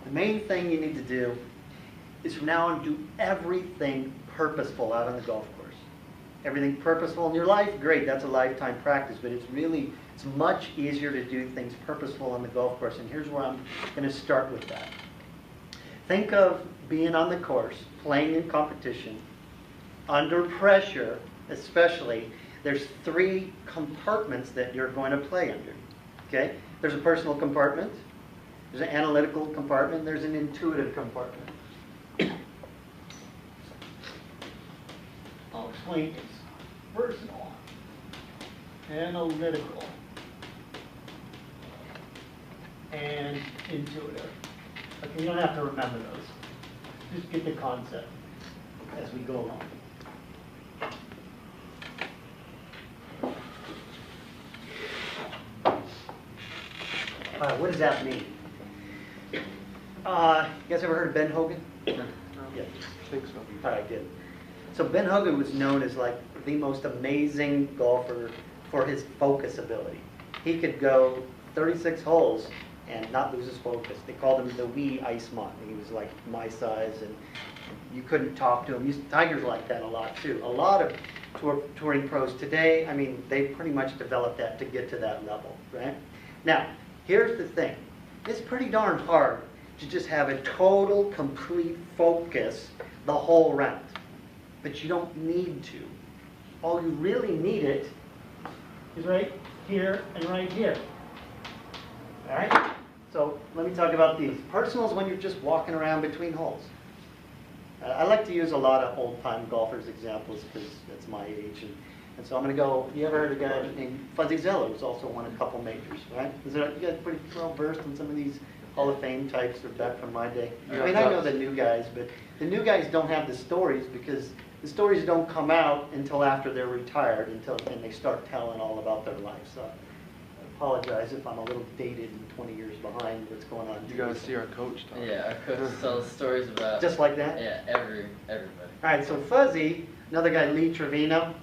The main thing you need to do is from now on do everything purposeful out on the golf course. Everything purposeful in your life, great, that's a lifetime practice, but it's much easier to do things purposeful on the golf course, and here's where I'm going to start with that. Think of being on the course, playing in competition, under pressure especially. There's 3 compartments that you're going to play under. Okay? There's a personal compartment, there's an analytical compartment, there's an intuitive compartment. I'll explain this. Personal, analytical, and intuitive. Okay, you don't have to remember those. Just get the concept as we go along. What does that mean? You guys ever heard of Ben Hogan? Yeah. I think so. All right, good. So Ben Hogan was known as like the most amazing golfer for his focus ability. He could go 36 holes and not lose his focus. They called him the wee Iceman. He was like my size, and you couldn't talk to him. Tiger's like that a lot too. A lot of touring pros today, I mean, they pretty much developed that to get to that level, right? Now, here's the thing. It's pretty darn hard to just have a total, complete focus the whole round. But you don't need to. All you really need it is right here and right here. All right? So let me talk about these. Personal is when you're just walking around between holes. I like to use a lot of old-time golfers examples because that's my age. And so I'm going to go, you ever heard of a guy named Fuzzy Zoeller, who's also won a couple majors, right? You guys pretty well versed in some of these Hall of Fame types are back from my day. I mean, I know the new guys, but the new guys don't have the stories because the stories don't come out until after they're retired, and they start telling all about their life. So I apologize if I'm a little dated and 20 years behind what's going on. You gotta see our coach talk. Yeah, our coach tells stories about... Just like that? Yeah, everybody. All right, so Fuzzy, another guy, Lee Trevino,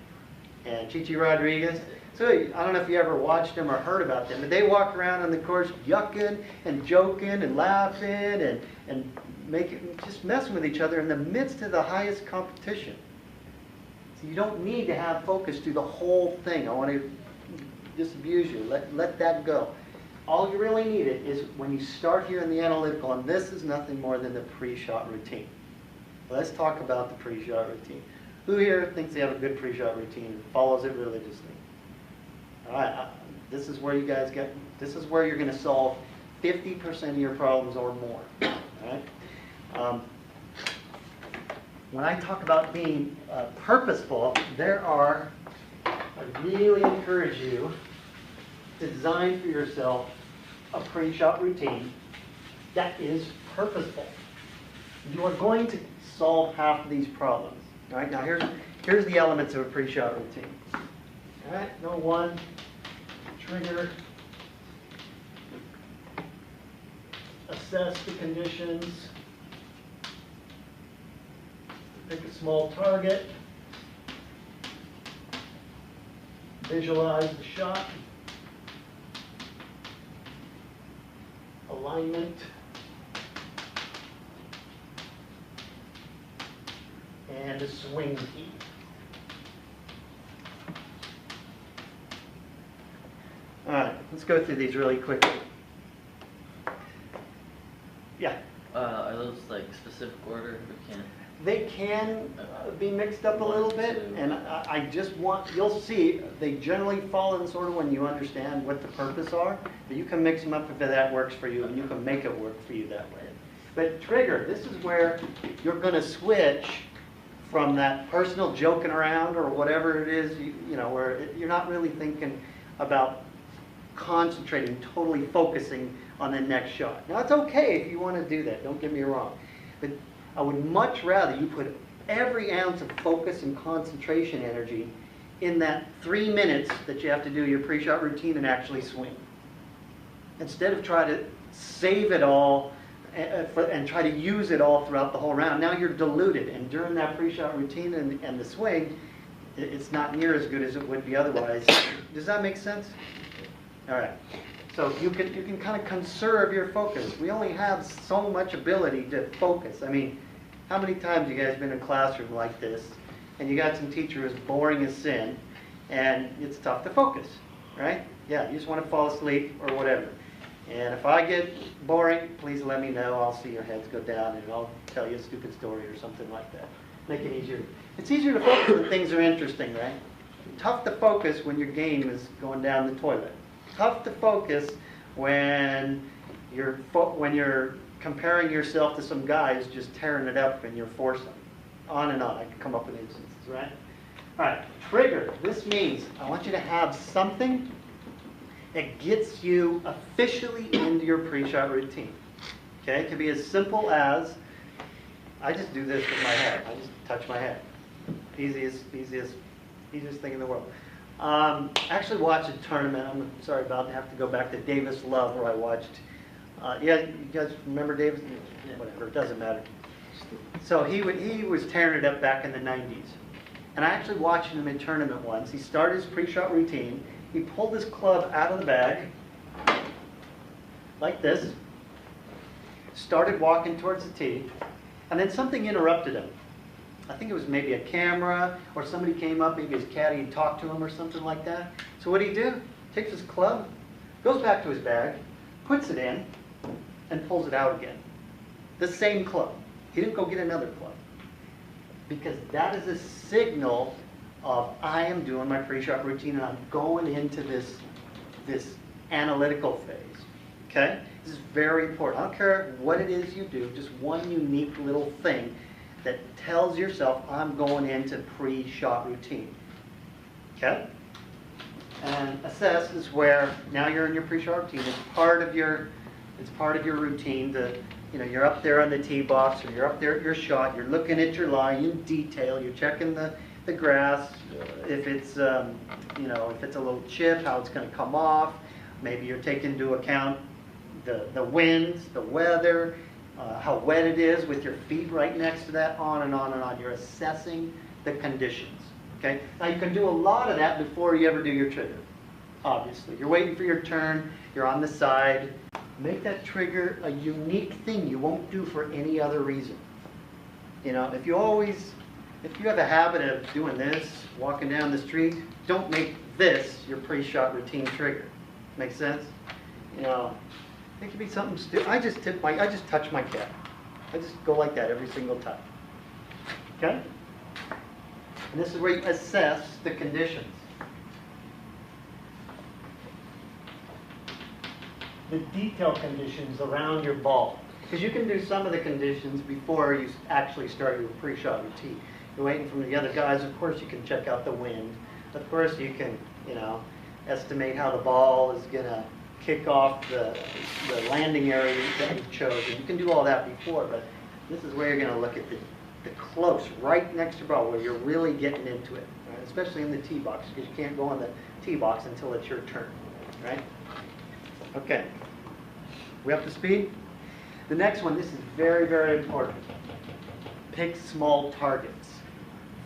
and Chichi Rodriguez. So I don't know if you ever watched them or heard about them, but they walk around on the course yucking and joking and laughing and just messing with each other in the midst of the highest competition. So you don't need to have focus through the whole thing. I want to disabuse you. Let that go. All you really need it is when you start here in the analytical, and this is nothing more than the pre-shot routine. Let's talk about the pre-shot routine. Who here thinks they have a good pre-shot routine and follows it religiously? All right, this is where you're going to solve 50% of your problems or more. All right? When I talk about being purposeful, I really encourage you to design for yourself a pre-shot routine that is purposeful. You are going to solve half of these problems. All right, now here's the elements of a pre-shot routine. All right, number 1, trigger, assess the conditions, pick a small target, visualize the shot, alignment, and a swing key. All right, let's go through these really quickly. Yeah? Are those like specific order? We can't... They can be mixed up a little bit, and I just want, you'll see, they generally fall in sort of when you understand what the purpose are, but you can mix them up if that works for you, and you can make it work for you that way. But trigger, this is where you're going to switch from that personal joking around or whatever it is, you know, where you're not really thinking about concentrating, totally focusing on the next shot. Now, it's okay if you want to do that, don't get me wrong, but I would much rather you put every ounce of focus and concentration energy in that 3 minutes that you have to do your pre-shot routine and actually swing. Instead of try to save it all and try to use it all throughout the whole round. Now you're diluted, and during that pre-shot routine and the swing, it's not near as good as it would be otherwise. Does that make sense? All right. So you can kind of conserve your focus. We only have so much ability to focus. I mean, how many times you guys been in a classroom like this, and you got some teacher who's boring as sin, and it's tough to focus, right? Yeah, you just want to fall asleep or whatever. And if I get boring, please let me know. I'll see your heads go down, and I'll tell you a stupid story or something like that. Make it easier. It's easier to focus when things are interesting, right? Tough to focus when your game is going down the toilet. Tough to focus when you're comparing yourself to some guys just tearing it up and you're forcing. On and on. I can come up with instances, right? All right, trigger. This means I want you to have something that gets you officially into your pre-shot routine. Okay, it can be as simple as, I just do this with my head. I just touch my head. Easiest thing in the world. Actually watched a tournament. I'm sorry about to have to go back to Davis Love where I watched. Yeah, you guys remember Davis? Whatever, it doesn't matter. So he was tearing it up back in the 90s. And I actually watched him in a tournament once. He started his pre-shot routine. He pulled his club out of the bag, like this, started walking towards the tee, and then something interrupted him. I think it was maybe a camera, or somebody came up, maybe his caddy talked to him or something like that. So what did he do? Takes his club, goes back to his bag, puts it in, and pulls it out again. The same club. He didn't go get another club. Because that is a signal of I am doing my pre-shot routine and I'm going into this analytical phase. Okay? This is very important. I don't care what it is you do, just one unique little thing that tells yourself I'm going into pre-shot routine. Okay? And assess is where now you're in your pre-shot routine. It's part of your routine. You're up there on the tee box, or you're up there at your shot. You're looking at your line in detail. You're checking the grass. If it's if it's a little chip, how it's going to come off. Maybe you're taking into account the winds, the weather, how wet it is with your feet right next to that. On and on and on. You're assessing the conditions. Okay. Now you can do a lot of that before you ever do your trigger. Obviously, you're waiting for your turn. You're on the side. Make that trigger a unique thing you won't do for any other reason. If you have a habit of doing this, walking down the street, don't make this your pre-shot routine trigger. Make sense? It could be something stupid. I just touch my cap. I just go like that every single time. Okay? And this is where you assess the conditions. The detail conditions around your ball. Because you can do some of the conditions before you actually start your pre-shot routine. You're waiting for the other guys. Of course, you can check out the wind. Of course, you can, estimate how the ball is going to kick off the landing area that you've chosen. You can do all that before, but this is where you're going to look at the close, right next to your ball, where you're really getting into it, right? Especially in the tee box, because you can't go in the tee box until it's your turn, right? Okay. We up to speed? The next one, this is very, very important. Pick small targets.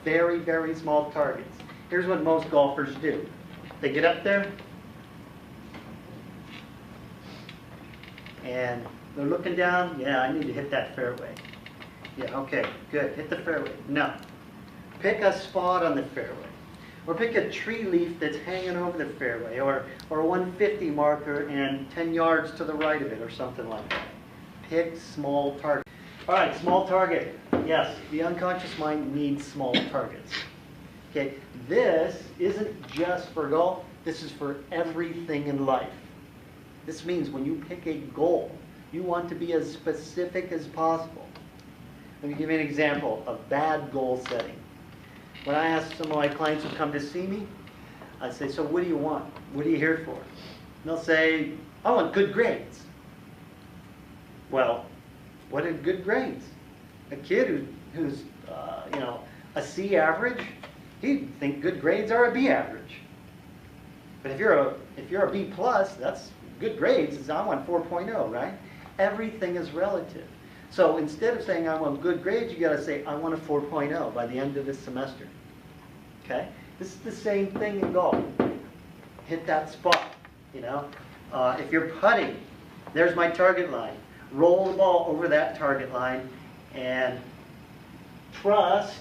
Very, very small targets. Here's what most golfers do. They get up there, and they're looking down. Yeah, I need to hit that fairway. Yeah, okay, good. Hit the fairway. No. Pick a spot on the fairway. Or pick a tree leaf that's hanging over the fairway, or a 150 marker and 10 yards to the right of it, or something like that. Pick small targets. All right, small target. Yes, the unconscious mind needs small targets. Okay, this isn't just for golf. This is for everything in life. This means when you pick a goal, you want to be as specific as possible. Let me give you an example of bad goal setting. When I ask some of my clients who come to see me, I say, so what do you want? What are you here for? And they'll say, I want good grades. Well, what are good grades? A kid who's a C average, he'd think good grades are a B average. But if you're a B plus, that's good grades. Is I want 4.0, right? Everything is relative. So instead of saying I want good grades, you got to say I want a 4.0 by the end of this semester. Okay? This is the same thing in golf. Hit that spot. If you're putting, there's my target line. Roll the ball over that target line and trust